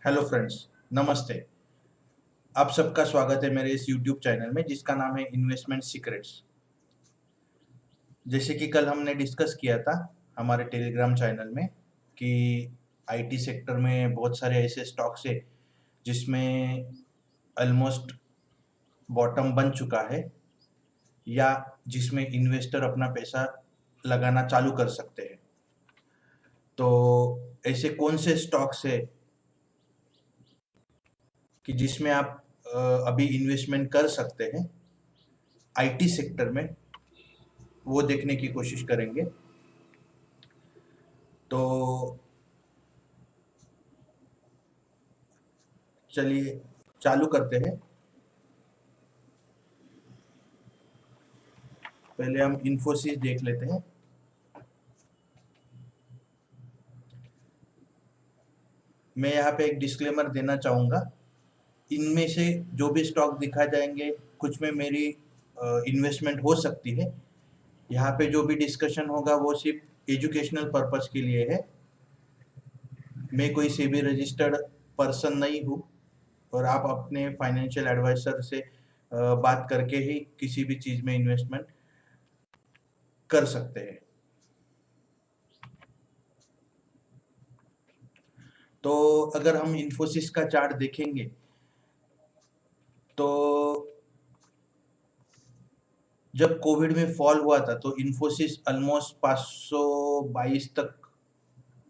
Hello friends, नमस्ते। आप सबका स्वागत है मेरे इस यूट्यूब चैनल में जिसका नाम है इन्वेस्टमेंट सीक्रेट्स। जैसे कि कल हमने डिस्कस किया था हमारे टेलीग्राम चैनल में कि आईटी सेक्टर में बहुत सारे ऐसे स्टॉक्स है जिसमें ऑलमोस्ट बॉटम बन चुका है या जिसमें इन्वेस्टर अपना पैसा लगाना चालू कर सकते हैं। तो ऐसे कौन से स्टॉक्स है कि जिसमें आप अभी इन्वेस्टमेंट कर सकते हैं आईटी सेक्टर में, वो देखने की कोशिश करेंगे। तो चलिए चालू करते हैं। पहले हम इन्फोसिस देख लेते हैं। मैं यहाँ पे एक डिस्क्लेमर देना चाहूँगा, इनमें से जो भी स्टॉक दिखाए जाएंगे कुछ में मेरी इन्वेस्टमेंट हो सकती है। यहाँ पे जो भी डिस्कशन होगा वो सिर्फ एजुकेशनल पर्पस के लिए है। मैं कोई सेबी रजिस्टर्ड पर्सन नहीं हूँ और आप अपने फाइनेंशियल एडवाइजर से बात करके ही किसी भी चीज़ में इन्वेस्टमेंट कर सकते हैं। तो अगर हम इन्फोसिस का चार्ट देखेंगे तो जब कोविड में फॉल हुआ था तो इन्फोसिस ऑलमोस्ट 522 तक,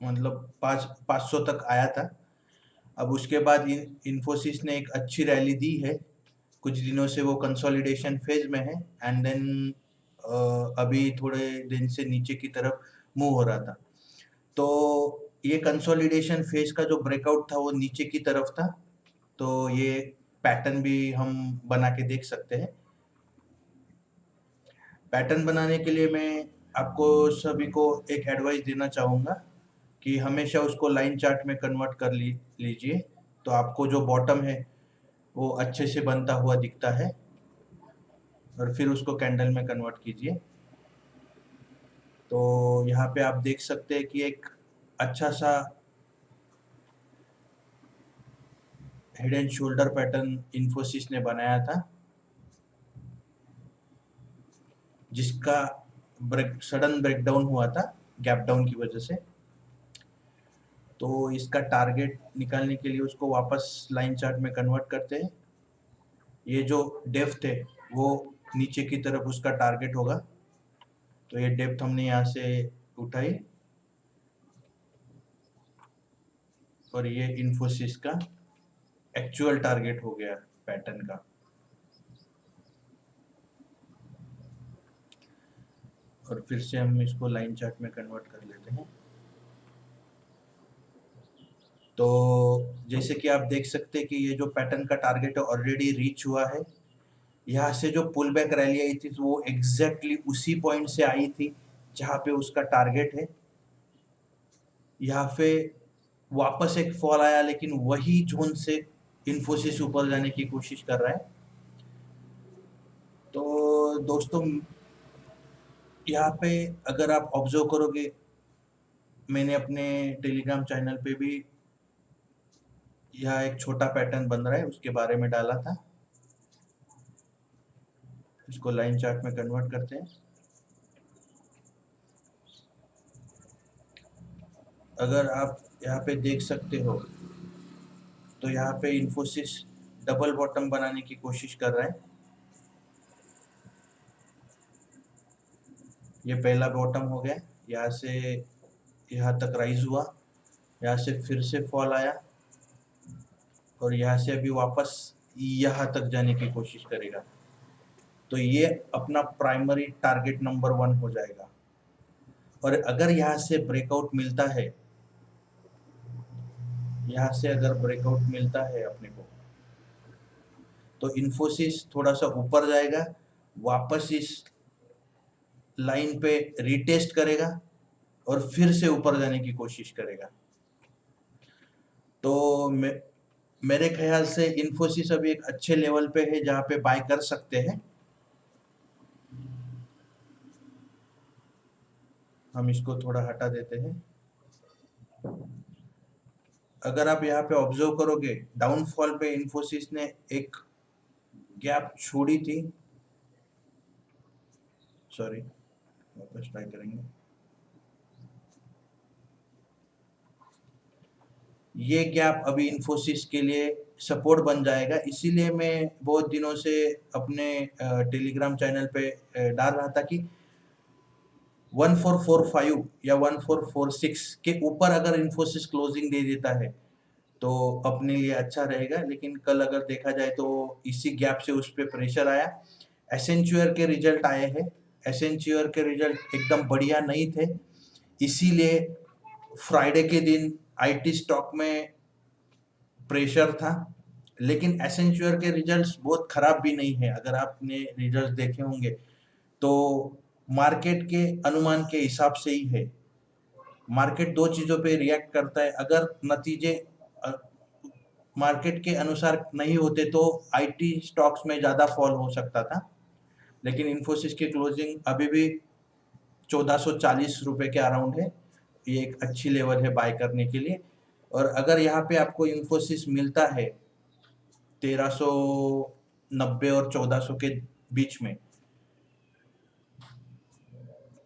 मतलब 500 तक आया था। अब उसके बाद इन्फोसिस ने एक अच्छी रैली दी है। कुछ दिनों से वो कंसोलिडेशन फेज में है एंड देन अभी थोड़े दिन से नीचे की तरफ मूव हो रहा था। तो ये कंसोलिडेशन फेज का जो ब्रेकआउट था वो नीचे की तरफ था। तो ये पैटर्न भी हम बना के देख सकते हैं। पैटर्न बनाने के लिए मैं आपको सभी को एक एडवाइस देना चाहूँगा कि हमेशा उसको लाइन चार्ट में कन्वर्ट कर लीजिए। तो आपको जो बॉटम है वो अच्छे से बनता हुआ दिखता है और फिर उसको कैंडल में कन्वर्ट कीजिए। तो यहाँ पे आप देख सकते हैं कि एक अच्छा सा head and shoulder pattern Infosys ने बनाया था जिसका सडन ब्रेकडाउन हुआ था गैप डाउन की वजह से। तो इसका टारगेट निकालने के लिए उसको वापस लाइन चार्ट में कन्वर्ट करते हैं। ये जो डेप्थ है वो नीचे की तरफ उसका टारगेट होगा। तो ये डेप्थ हमने यहाँ से उठाई और ये इन्फोसिस का एक्चुअल टारगेट हो गया पैटर्न का। और फिर से हम इसको लाइन चार्ट में कन्वर्ट कर लेते हैं। तो जैसे कि आप देख सकते हैं कि ये जो पैटर्न का टारगेट है ऑलरेडी रीच हुआ है। यहाँ से जो पुल बैक रैली आई थी तो वो एग्जैक्टली उसी पॉइंट से आई थी जहाँ पे उसका टारगेट है। यहाँ पे वापस एक फॉल आया लेकिन वही जोन से इन्फोसिस ऊपर जाने की कोशिश कर रहा है। तो दोस्तों यहाँ पे अगर आप ऑब्जर्व करोगे, मैंने अपने टेलीग्राम चैनल पे भी यह एक छोटा पैटर्न बन रहा है उसके बारे में डाला था। इसको लाइन चार्ट में कन्वर्ट करते हैं। अगर आप यहाँ पे देख सकते हो तो यहाँ पे इन्फोसिस डबल बॉटम बनाने की कोशिश कर रहा है। ये पहला बॉटम हो गया, यहाँ से यहाँ तक राइज हुआ, यहाँ से फिर से फॉल आया और यहाँ से अभी वापस यहाँ तक जाने की कोशिश करेगा। तो ये अपना प्राइमरी टारगेट नंबर 1 हो जाएगा। और अगर यहाँ से ब्रेकआउट मिलता है, यहाँ से अगर ब्रेकआउट मिलता है अपने को, तो इन्फोसिस थोड़ा सा ऊपर जाएगा, वापस इस लाइन पे रीटेस्ट करेगा और फिर से ऊपर जाने की कोशिश करेगा। तो मेरे ख्याल से इन्फोसिस अभी एक अच्छे लेवल पे है जहाँ पे बाय कर सकते हैं। हम इसको थोड़ा हटा देते हैं। अगर आप यहाँ पे ऑब्जर्व करोगे, डाउनफॉल पे इन्फोसिस ने एक गैप छोड़ी थी। सॉरी, वापस ट्राई करेंगे। ये गैप अभी इन्फोसिस के लिए सपोर्ट बन जाएगा, इसीलिए मैं बहुत दिनों से अपने टेलीग्राम चैनल पे डाल रहा था कि 1445 या 1446 के ऊपर अगर इन्फोसिस क्लोजिंग दे देता है तो अपने लिए अच्छा रहेगा। लेकिन कल अगर देखा जाए तो इसी गैप से उस पर प्रेशर आया। एसेंच्योर के रिजल्ट आए हैं, एसेंच्योर के रिजल्ट एकदम बढ़िया नहीं थे, इसीलिए फ्राइडे के दिन आईटी स्टॉक में प्रेशर था। लेकिन एसेंच्योर के रिजल्ट्स बहुत खराब भी नहीं है, अगर आपने रिजल्ट्स देखे होंगे तो मार्केट के अनुमान के हिसाब से ही है। मार्केट दो चीजों पे रिएक्ट करता है, अगर नतीजे मार्केट के अनुसार नहीं होते तो आईटी स्टॉक्स में ज्यादा फॉल हो सकता था। लेकिन इन्फोसिस की क्लोजिंग अभी भी 1440 रुपए के अराउंड है, ये एक अच्छी लेवल है बाय करने के लिए। और अगर यहाँ पे आपको इन्फोसिस मिलता है 1390 और 1400 के बीच में,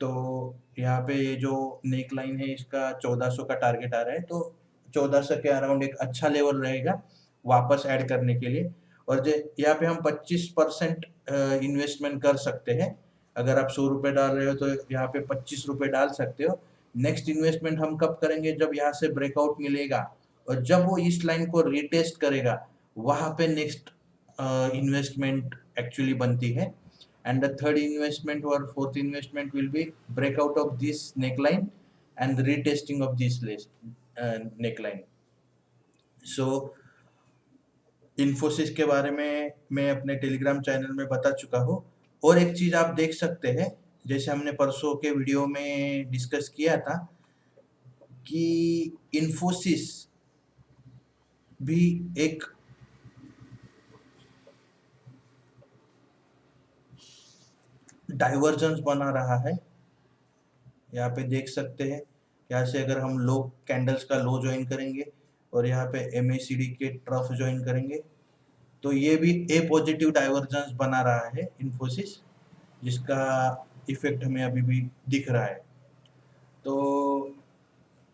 तो यहाँ पे ये जो नेक लाइन है इसका 1400 का टारगेट आ रहा है, तो 1400 के अराउंड एक अच्छा लेवल रहेगा वापस ऐड करने के लिए। और जो यहाँ पे हम 25% इन्वेस्टमेंट कर सकते हैं। अगर आप 100 रुपये डाल रहे हो तो यहाँ पे 25 रुपये डाल सकते हो। नेक्स्ट इन्वेस्टमेंट हम कब करेंगे, जब यहाँ से ब्रेकआउट मिलेगा और जब वो इस लाइन को रिटेस्ट करेगा, वहां पे नेक्स्ट इन्वेस्टमेंट एक्चुअली बनती है। And the third investment or fourth investment will be breakout of this neckline and retesting of this neckline. So Infosys के बारे में मैं अपने टेलीग्राम चैनल में बता चुका हूँ। और एक चीज आप देख सकते हैं, जैसे हमने परसों के वीडियो में डिस्कस किया था कि इन्फोसिस भी एक डाइवर्जेंस बना रहा है। यहाँ पे देख सकते हैं, यहाँ से अगर हम लो कैंडल्स का लो ज्वाइन करेंगे और यहाँ पे MACD के ट्रफ ज्वाइन करेंगे तो ये भी ए पॉजिटिव डाइवर्जेंस बना रहा है इन्फोसिस, जिसका इफेक्ट हमें अभी भी दिख रहा है। तो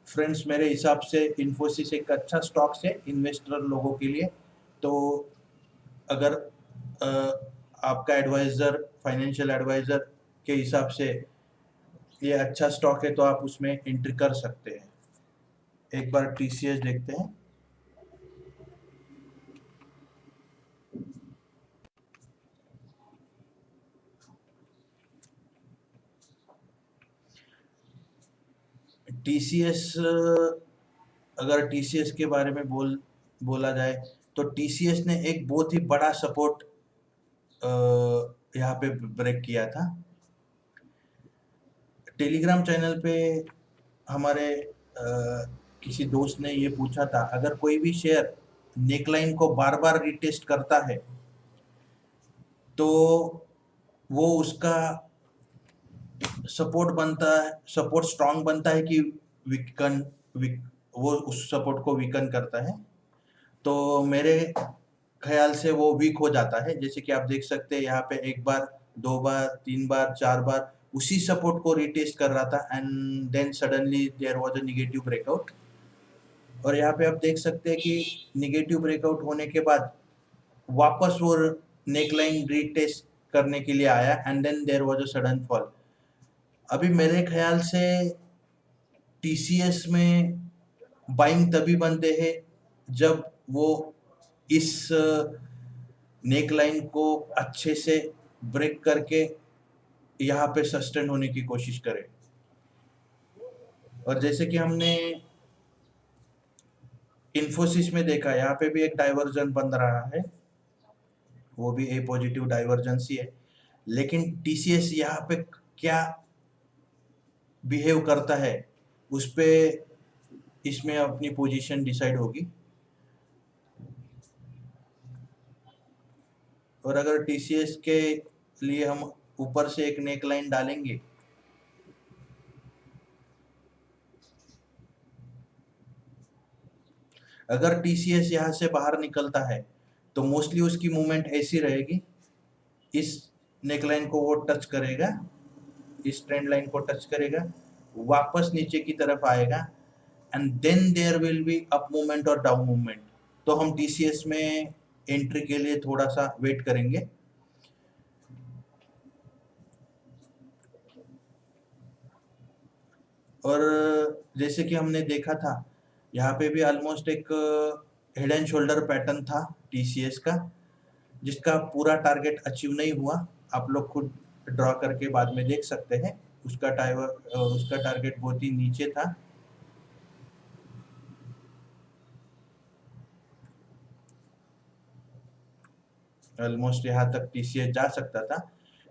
फ्रेंड्स, मेरे हिसाब से इन्फोसिस एक अच्छा स्टॉक है इन्वेस्टर लोगों के लिए। तो अगर आपका एडवाइजर, फाइनेंशियल एडवाइजर के हिसाब से ये अच्छा स्टॉक है तो आप उसमें एंट्री कर सकते हैं। एक बार TCS देखते हैं। TCS, अगर TCS के बारे में बोला जाए तो TCS ने एक बहुत ही बड़ा सपोर्ट यहाँ पे ब्रेक किया था। टेलीग्राम चैनल पे हमारे किसी दोस्त ने ये पूछा था, अगर कोई भी शेयर नेकलाइन को बार बार रिटेस्ट करता है तो वो उसका सपोर्ट बनता है, सपोर्ट स्ट्रांग बनता है कि वीकन वो उस सपोर्ट को वीकन करता है। तो मेरे ख्याल से वो वीक हो जाता है। जैसे कि आप देख सकते हैं यहाँ पे एक बार, दो बार, तीन बार, चार बार उसी सपोर्ट को रिटेस्ट कर रहा था and then suddenly there was a negative breakout. और यहाँ पे आप देख सकते हैं कि निगेटिव ब्रेकआउट होने के बाद वापस वो नेकलाइन रिटेस्ट करने के लिए आया and then there was a sudden fall. अभी मेरे ख्याल से TCS में बाइंग तभी बनते हैं जब वो इस नेक लाइन को अच्छे से ब्रेक करके यहाँ पे सस्टेन होने की कोशिश करे। और जैसे कि हमने इन्फोसिस में देखा, यहाँ पे भी एक डाइवर्जन बन रहा है, वो भी ए पॉजिटिव डाइवर्जेंस ही है। लेकिन TCS यहाँ पे क्या बिहेव करता है उस पे इसमें अपनी पोजीशन डिसाइड होगी। और अगर TCS के लिए हम ऊपर से एक नेक लाइन डालेंगे अगर टीसीएस यहाँ से बाहर निकलता है तो मोस्टली उसकी मूवमेंट ऐसी रहेगी, इस नेकलाइन को वो टच करेगा, इस ट्रेंड लाइन को टच करेगा, वापस नीचे की तरफ आएगा, and then there will be up movement और डाउन मूवमेंट। तो हम टीसीएस में एंट्री के लिए थोड़ा सा वेट करेंगे। और जैसे कि हमने देखा था, यहाँ पे भी ऑलमोस्ट एक हेड एंड शोल्डर पैटर्न था टीसीएस का, जिसका पूरा टारगेट अचीव नहीं हुआ। आप लोग खुद ड्रॉ करके बाद में देख सकते हैं। उसका टारगेट बहुत ही नीचे था। ऑलमोस्ट यहाँ तक टीसीएस जा सकता था,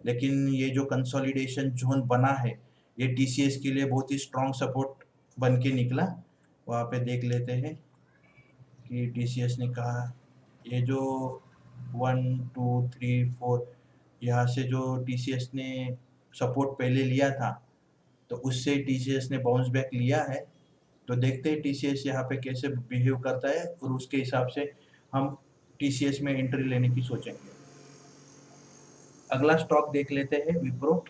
लेकिन ये जो कंसोलिडेशन जोन बना है, ये टीसीएस के लिए बहुत ही स्ट्रॉन्ग सपोर्ट बन के निकला। वहाँ पे देख लेते हैं कि टीसीएस ने कहा, ये जो 1 2 3 4 यहाँ से जो टीसीएस ने सपोर्ट पहले लिया था, तो उससे टीसीएस ने बाउंस बैक लिया है। तो देखते हैं टीसीएस यहाँ पे कैसे बिहेव करता है, और उसके हिसाब से हम टीसीएस में एंट्री लेने की सोचेंगे। अगला स्टॉक देख लेते हैं, विप्रो।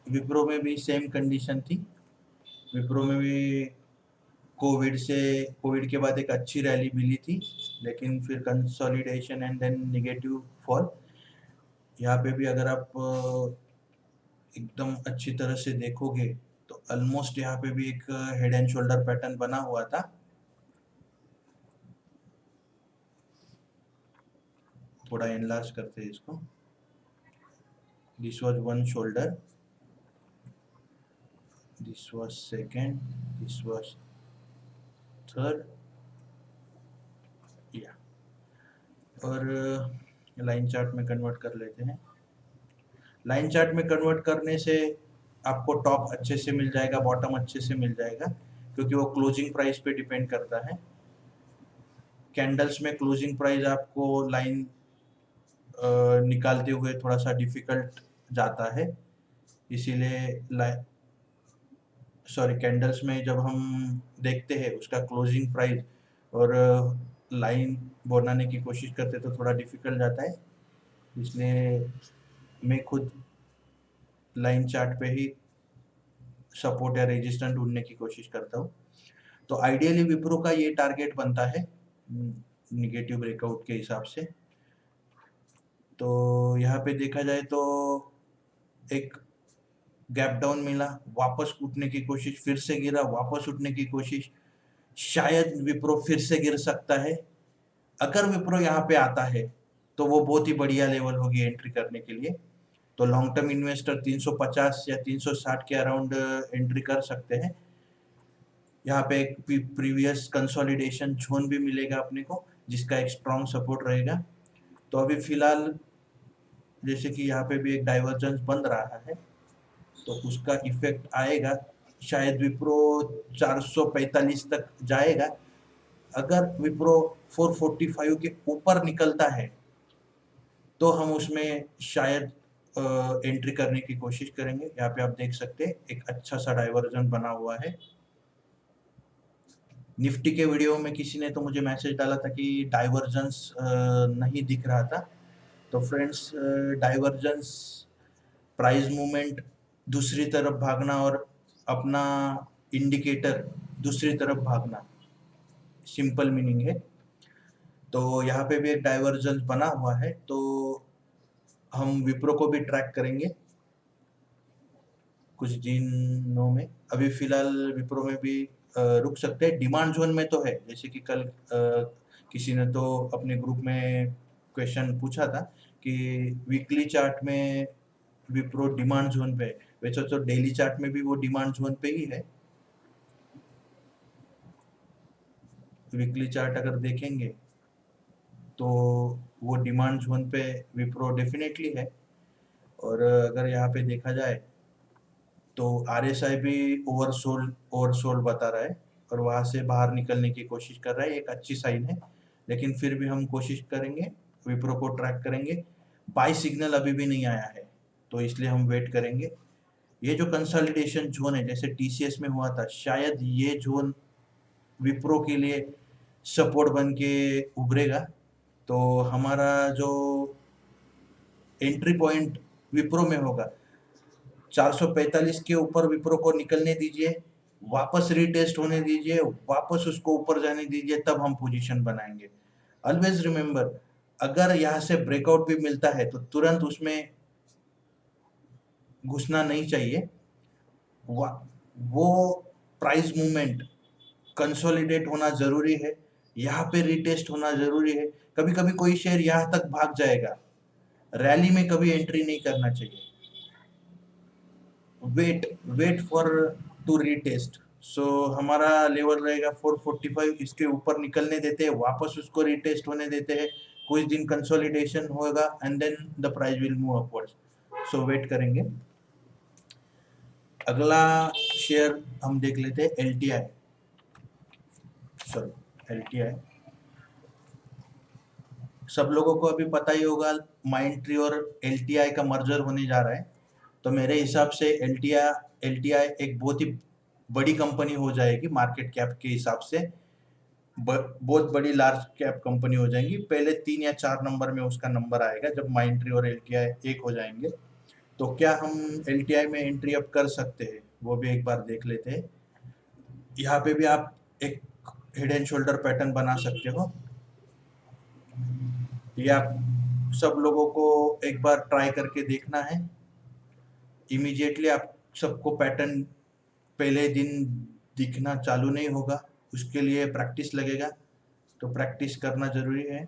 विप्रो में भी सेम कंडीशन थी। विप्रो में भी कोविड के बाद एक अच्छी रैली मिली थी, लेकिन फिर consolidation and then negative fall. यहाँ पे भी अगर आप एकदम अच्छी तरह से देखोगे तो ऑलमोस्ट यहाँ पे भी एक हेड एंड शोल्डर पैटर्न बना हुआ था। थोड़ा एनलार्ज करते हैं इसको। This was one shoulder, this was second, this was third, या और लाइन चार्ट में कन्वर्ट कर लेते हैं। लाइन चार्ट में कन्वर्ट करने से आपको टॉप अच्छे से मिल जाएगा, बॉटम अच्छे से मिल जाएगा, क्योंकि वो क्लोजिंग प्राइस पे डिपेंड करता है। कैंडल्स में क्लोजिंग प्राइस आपको लाइन निकालते हुए थोड़ा सा डिफिकल्ट जाता है, इसीलिए कैंडल्स में जब हम देखते हैं उसका क्लोजिंग प्राइस और लाइन बनाने की कोशिश करते तो थोड़ा डिफिकल्ट जाता है, इसलिए मैं खुद लाइन चार्ट पे ही सपोर्ट या रेजिस्टेंस ढूंढने की कोशिश करता हूँ। तो आइडियली विप्रो का ये टारगेट बनता है निगेटिव ब्रेकआउट के हिसाब से। तो यहाँ पे देखा जाए तो एक गैप डाउन मिला, वापस उठने की कोशिश, फिर से गिरा, वापस उठने की कोशिश, शायद विप्रो फिर से गिर सकता है। अगर विप्रो यहाँ पे आता है तो वो बहुत ही बढ़िया लेवल होगी एंट्री करने के लिए। तो लॉन्ग टर्म इन्वेस्टर 350 या 360 के अराउंड एंट्री कर सकते हैं। यहाँ पे एक प्रीवियस कंसोलिडेशन जोन भी मिलेगा अपने को, जिसका एक स्ट्रॉन्ग सपोर्ट रहेगा। तो अभी फिलहाल जैसे कि यहाँ पे भी एक डाइवर्जेंस बन रहा है, तो उसका इफेक्ट आएगा, शायद विप्रो 445 तक जाएगा। अगर विप्रो 445 के ऊपर निकलता है तो हम उसमें शायद एंट्री करने की कोशिश करेंगे। यहाँ पे आप देख सकते हैं एक अच्छा सा डाइवर्जन बना हुआ है। निफ्टी के वीडियो में किसी ने तो मुझे मैसेज डाला था कि डाइवर्जेंस नहीं दिख रहा था। तो फ्रेंड्स, डाइवर्जेंस प्राइस मूवमेंट दूसरी तरफ भागना और अपना इंडिकेटर दूसरी तरफ भागना, सिंपल मीनिंग है। तो यहाँ पे भी एक डाइवर्जेंस बना हुआ है, तो हम विप्रो को भी ट्रैक करेंगे कुछ दिनों में। अभी फिलहाल विप्रो में भी रुक सकते हैं, डिमांड जोन में तो है। जैसे कि कल किसी ने तो अपने ग्रुप में क्वेश्चन पूछा था कि वीकली चार्ट में विप्रो डिमांड जोन पे है। वैसे तो डेली चार्ट में भी वो डिमांड जोन पे ही है। वीकली चार्ट अगर देखेंगे तो वो डिमांड जोन पे विप्रो डेफिनेटली है। और अगर यहाँ पे देखा जाए तो आरएसआई भी ओवरसोल्ड बता रहा है और वहां से बाहर निकलने की कोशिश कर रहा है, एक अच्छी साइन है। लेकिन फिर भी हम कोशिश करेंगे, विप्रो को ट्रैक करेंगे। बाय सिग्नल अभी भी नहीं आया है, तो इसलिए हम वेट करेंगे। ये जो कंसोलिडेशन जोन है जैसे टीसीएस में हुआ था, शायद ये जोन विप्रो के लिए सपोर्ट बन के उभरेगा। तो हमारा जो एंट्री पॉइंट विप्रो में होगा 445 के ऊपर विप्रो को निकलने दीजिए, वापस रीटेस्ट होने दीजिए, वापस उसको ऊपर जाने दीजिए, तब हम पोजीशन बनाएंगे। ऑलवेज रिमेंबर, अगर यहाँ से ब्रेकआउट भी मिलता है तो तुरंत उसमें घुसना नहीं चाहिए। वो प्राइस मूवमेंट कंसोलिडेट होना जरूरी है, यहाँ पे रिटेस्ट होना जरूरी है। कभी कभी कोई शेयर यहाँ तक भाग जाएगा, रैली में कभी एंट्री नहीं करना चाहिए। Wait for to retest. So हमारा लेवल रहेगा 445, इसके ऊपर निकलने देते हैं, वापस उसको रिटेस्ट होने देते हैं, कुछ दिन कंसोलिडेशन होगा and then the price will move upwards. So wait करेंगे। अगला शेयर हम देख लेते हैं एलटीआई। सॉरी, एलटीआई सब लोगों को अभी पता ही होगा, माइंड ट्री और एलटीआई का मर्जर होने जा रहा है। तो मेरे हिसाब से एलटीआई एक बहुत ही बड़ी कंपनी हो जाएगी मार्केट कैप के हिसाब से। बहुत बड़ी लार्ज कैप कंपनी हो जाएगी। पहले 3 या 4 नंबर में उसका नंबर आएगा जब माइंड ट्री और एलटीआई एक हो जाएंगे। तो क्या हम एलटीआई में एंट्री अप कर सकते हैं, वो भी एक बार देख लेते हैं। यहाँ पे भी आप एक हेड एंड शोल्डर पैटर्न बना सकते हो। ये आप सब लोगों को एक बार ट्राई करके देखना है। इमीडिएटली आप सबको पैटर्न पहले दिन दिखना चालू नहीं होगा, उसके लिए प्रैक्टिस लगेगा। तो प्रैक्टिस करना जरूरी है।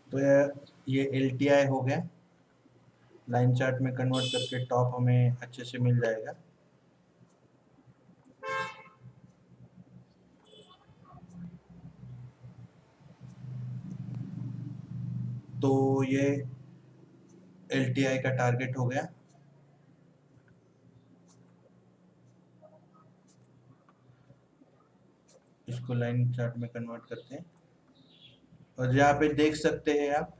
तो ये एलटीआई हो गया। लाइन चार्ट में कन्वर्ट करके टॉप हमें अच्छे से मिल जाएगा। तो ये एलटीआई का टारगेट हो गया। इसको लाइन चार्ट में कन्वर्ट करते हैं और यहाँ पे देख सकते हैं आप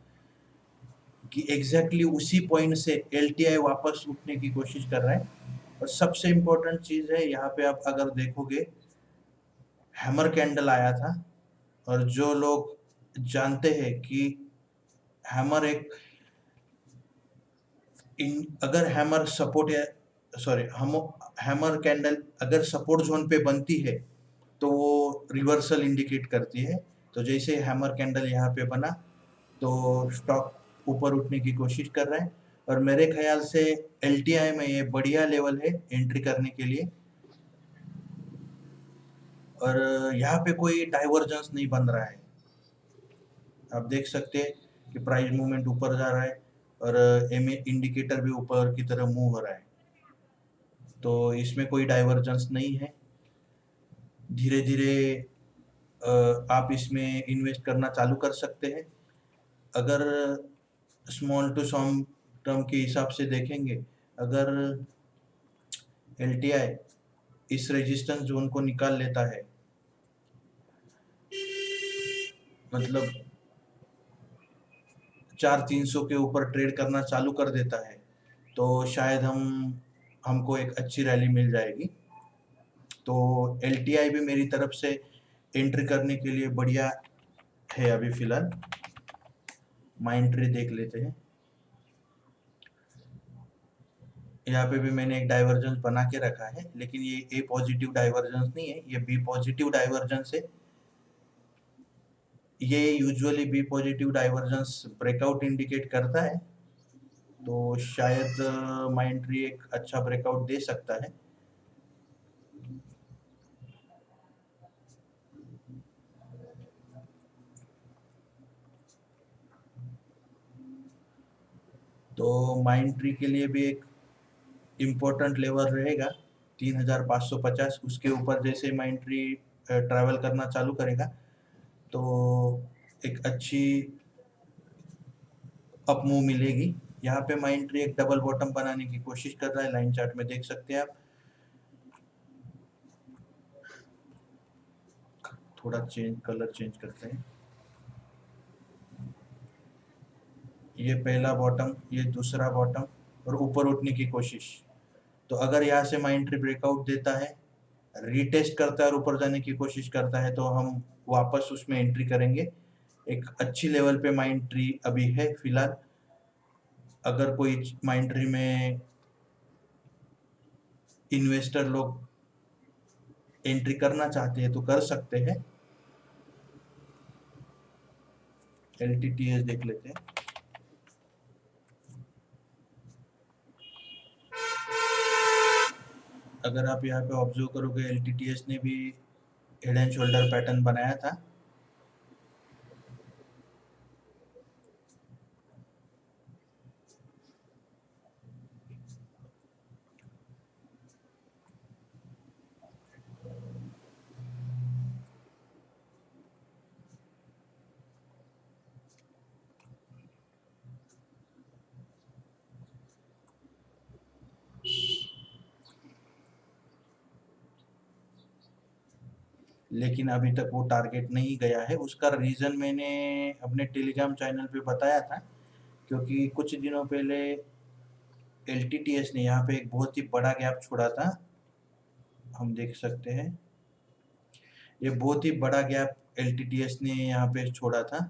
कि एग्जैक्टली उसी पॉइंट से एलटीआई वापस उठने की कोशिश कर रहा है। और सबसे इम्पोर्टेंट चीज है, यहाँ पे आप अगर देखोगे हैमर कैंडल आया था। और जो लोग जानते हैं कि हैमर एक अगर हैमर सपोर्ट या सॉरी हम हैमर कैंडल अगर सपोर्ट जोन पे बनती है तो वो रिवर्सल इंडिकेट करती है। तो जैसे हैमर कैंडल यहाँ पे बना तो स्टॉक ऊपर उठने की कोशिश कर रहा है। और मेरे ख्याल से एलटीआई में ये बढ़िया लेवल है एंट्री करने के लिए। और यहाँ पे कोई डाइवर्जेंस नहीं बन रहा है। आप देख सकते हैं कि प्राइस मूवमेंट ऊपर जा रहा है और एम इंडिकेटर भी ऊपर की तरफ मूव हो रहा है। तो इसमें कोई डाइवर्जेंस नहीं है। धीरे धीरे आप इसमें इन्वेस्ट करना चालू कर सकते हैं। अगर स्मॉल टू सम टर्म के हिसाब से देखेंगे, अगर एलटीआई इस रेजिस्टेंस जोन को निकाल लेता है, मतलब 4,300 के ऊपर ट्रेड करना चालू कर देता है, तो शायद हमको एक अच्छी रैली मिल जाएगी। तो एलटीआई भी मेरी तरफ से एंट्री करने के लिए बढ़िया है। अभी फिलहाल माइंड ट्री देख लेते हैं। यहाँ पे भी मैंने एक डाइवर्जेंस बना के रखा है, लेकिन ये ए पॉजिटिव डाइवर्जेंस नहीं है, ये बी पॉजिटिव डाइवर्जेंस है। ये usually be positive divergence breakout indicate करता है। तो शायद माइंड ट्री एक अच्छा ब्रेकआउट दे सकता है। तो माइंड ट्री के लिए भी एक इम्पोर्टेंट लेवल रहेगा 3550, उसके ऊपर जैसे माइंट्री ट्रैवल करना चालू करेगा तो एक अच्छी अप मूव मिलेगी। यहाँ पे माइंट्री एक डबल बॉटम बनाने की कोशिश कर रहा है, लाइन चार्ट में देख सकते हैं आप। थोड़ा कलर चेंज करते हैं। ये पहला बॉटम, ये दूसरा बॉटम, और ऊपर उठने की कोशिश। तो अगर यहाँ से माइंट्री ब्रेकआउट देता है, रीटेस्ट करता है और ऊपर जाने की कोशिश करता है, तो हम वापस उसमें एंट्री करेंगे। एक अच्छी लेवल पे माइंट्री अभी है फिलहाल। अगर कोई माइंट्री में इन्वेस्टर लोग एंट्री करना चाहते हैं तो कर सकते हैं। LTTS देख लेते हैं। अगर आप यहाँ पे ऑब्जर्व करोगे, LTTS ने भी हेड एंड शोल्डर पैटर्न बनाया था। लेकिन अभी तक वो टारगेट नहीं गया है। उसका रीज़न मैंने अपने टेलीग्राम चैनल पे बताया था, क्योंकि कुछ दिनों पहले LTTS ने यहाँ पे एक बहुत ही बड़ा गैप छोड़ा था। हम देख सकते हैं, ये बहुत ही बड़ा गैप LTTS ने यहाँ पे छोड़ा था।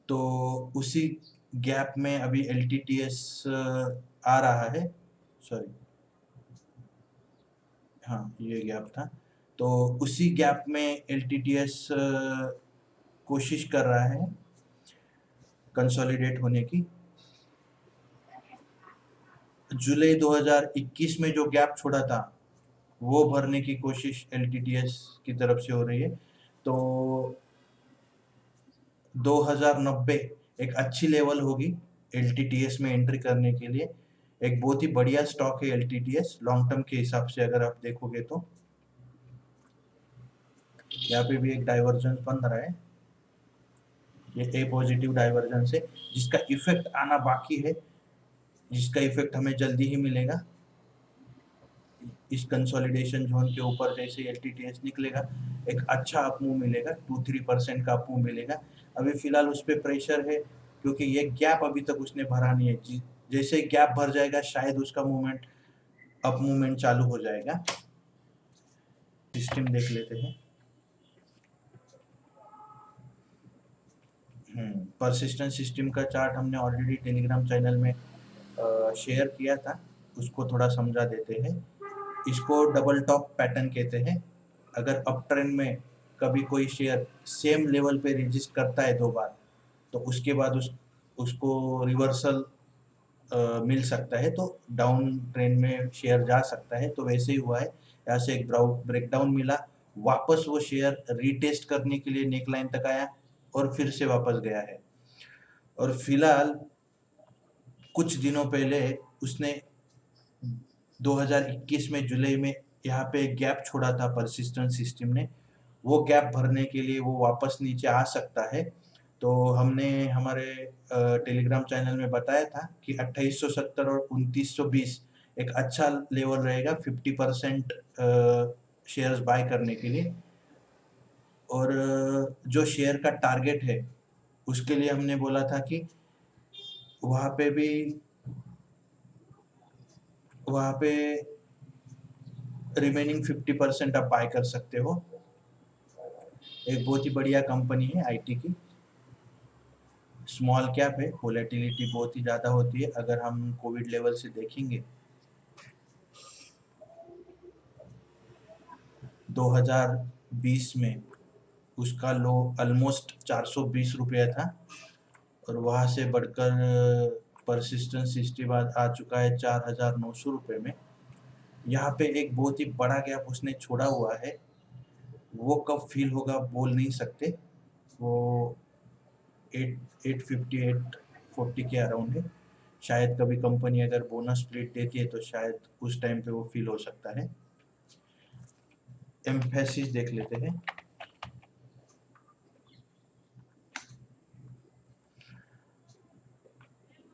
तो उसी गैप में अभी LTTS आ रहा है। सॉरी, हाँ ये गैप था। तो उसी गैप में LTTS कोशिश कर रहा है कंसोलिडेट होने की। जुलाई 2021 में जो गैप छोड़ा था वो भरने की कोशिश LTTS की तरफ से हो रही है। तो 2090 एक अच्छी लेवल होगी LTTS में एंट्री करने के लिए। एक बहुत ही बढ़िया स्टॉक है LTTS लॉन्ग टर्म के हिसाब से। अगर आप देखोगे तो यहाँ पे भी एक डाइवर्जेंस बन रहा है, ये ए पॉजिटिव डाइवर्जेंस है जिसका इफेक्ट आना बाकी है, जिसका इफेक्ट हमें जल्दी ही मिलेगा। इस कंसोलिडेशन जोन के ऊपर जैसे LTTS निकलेगा, एक अच्छा अप मूव मिलेगा, 2-3% का अप मूव मिलेगा। अभी फिलहाल उस पर प्रेशर है क्योंकि ये गैप अभी तक उसने भरा नहीं है। जैसे गैप भर जाएगा शायद उसका मूवमेंट, अप मूवमेंट चालू हो जाएगा। सिस्टम देख लेते हैं। परसिस्टेंट सिस्टम का चार्ट हमने ऑलरेडी टेलीग्राम चैनल में शेयर किया था, उसको थोड़ा समझा देते हैं। इसको डबल टॉप पैटर्न कहते हैं। अगर अप ट्रेंड में कभी कोई शेयर सेम लेवल पे रजिस्ट करता है 2 बार, तो उसके बाद उसको रिवर्सल मिल सकता है, तो डाउन ट्रेंड में शेयर जा सकता है। तो वैसे ही हुआ है, यहाँ से एक ब्रेकडाउन मिला, वापस वो शेयर रीटेस्ट करने के लिए नेक लाइन तक आया और फिर से वापस गया है। और फिलहाल कुछ दिनों पहले उसने 2021 में जुलाई में यहाँ पे एक गैप छोड़ा था परसिस्टेंट सिस्टम ने। वो गैप भरने के लिए वो वापस नीचे आ सकता है। तो हमने हमारे टेलीग्राम चैनल में बताया था कि 2870 और 2920 एक अच्छा लेवल रहेगा 50% शेयर्स बाय करने के लिए। और जो शेयर का टारगेट है उसके लिए हमने बोला था कि वहाँ पे भी, वहाँ पे रिमेनिंग 50% आप बाय कर सकते हो। एक बहुत ही बढ़िया कंपनी है IT की, स्मॉल कैप है, वोलेटिलिटी बहुत ही ज़्यादा होती है। अगर हम कोविड लेवल से देखेंगे 2020 में उसका लो ऑलमोस्ट 420 रुपया था और वहाँ से बढ़कर परसिस्टेंट सिस्टम आ चुका है 4900 रुपये में। यहाँ पे एक बहुत ही बड़ा गैप उसने छोड़ा हुआ है, वो कब फील होगा बोल नहीं सकते। वो 858 40 के अराउंड है। शायद कभी कंपनी अगर बोनस स्प्लिट देती है तो शायद उस टाइम पे वो फील हो सकता है। एम्फेसिस देख लेते हैं।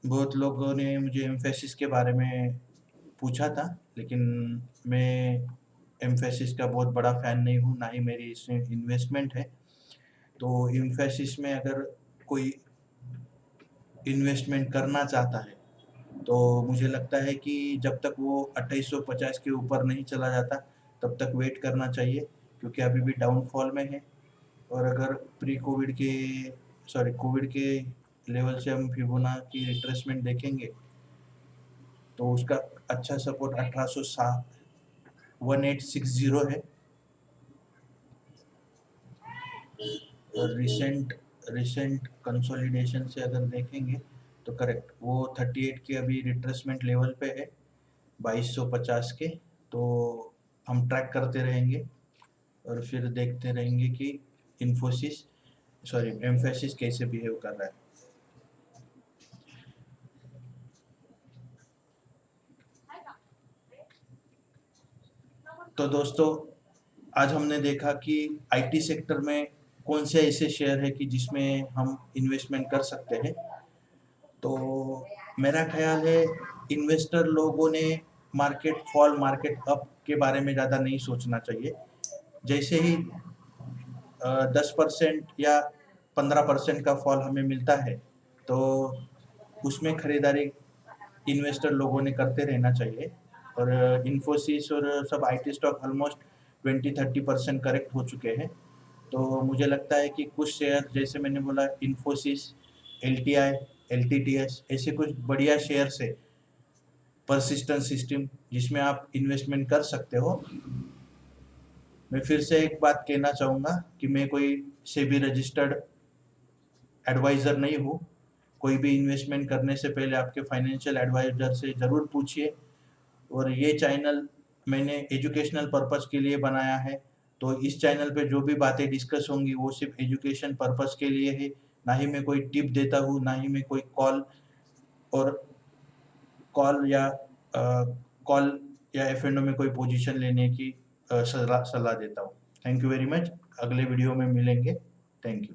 बहुत लोगों ने मुझे एम्फेसिस के बारे में पूछा था, लेकिन मैं एम्फेसिस का बहुत बड़ा फ़ैन नहीं हूँ, ना ही मेरी इसमें इन्वेस्टमेंट है। तो एम्फेसिस में अगर कोई इन्वेस्टमेंट करना चाहता है तो मुझे लगता है कि जब तक वो 2850 के ऊपर नहीं चला जाता तब तक वेट करना चाहिए, क्योंकि अभी भी डाउनफॉल में है। और अगर प्री कोविड के कोविड के लेवल से हम फिबोनाची रिट्रेसमेंट देखेंगे तो उसका अच्छा सपोर्ट 1860 है। और रिसेंट रिसेंट कंसोलिडेशन से अगर देखेंगे तो करेक्ट वो 38 के अभी रिट्रेसमेंट लेवल पे है, 2250 के। तो हम ट्रैक करते रहेंगे और फिर देखते रहेंगे कि एम्फेसिस कैसे बिहेव कर रहा है। तो दोस्तों, आज हमने देखा कि आईटी सेक्टर में कौन से ऐसे शेयर है कि जिसमें हम इन्वेस्टमेंट कर सकते हैं। तो मेरा ख्याल है इन्वेस्टर लोगों ने मार्केट फॉल मार्केट अप के बारे में ज़्यादा नहीं सोचना चाहिए। जैसे ही 10% या 15% का फॉल हमें मिलता है तो उसमें खरीदारी इन्वेस्टर लोगों ने करते रहना चाहिए। और इन्फोसिस और सब आईटी स्टॉक ऑलमोस्ट 20-30% करेक्ट हो चुके हैं। तो मुझे लगता है कि कुछ शेयर जैसे मैंने बोला इन्फोसिस, एलटीआई, एलटीटीएस ऐसे कुछ बढ़िया शेयर्स है परसिस्टेंट सिस्टम जिसमें आप इन्वेस्टमेंट कर सकते हो। मैं फिर से एक बात कहना चाहूँगा कि मैं कोई सेबी रजिस्टर्ड एडवाइज़र नहीं हूँ। कोई भी इन्वेस्टमेंट करने से पहले आपके फाइनेंशियल एडवाइज़र से ज़रूर पूछिए। और ये चैनल मैंने एजुकेशनल पर्पस के लिए बनाया है, तो इस चैनल पे जो भी बातें डिस्कस होंगी वो सिर्फ एजुकेशन पर्पस के लिए है। ना ही मैं कोई टिप देता हूँ, ना ही मैं कोई और कॉल या कॉल या एफ&ओ में कोई पोजीशन लेने की सलाह सलाह देता हूँ। Thank you very much. अगले वीडियो में मिलेंगे। Thank you.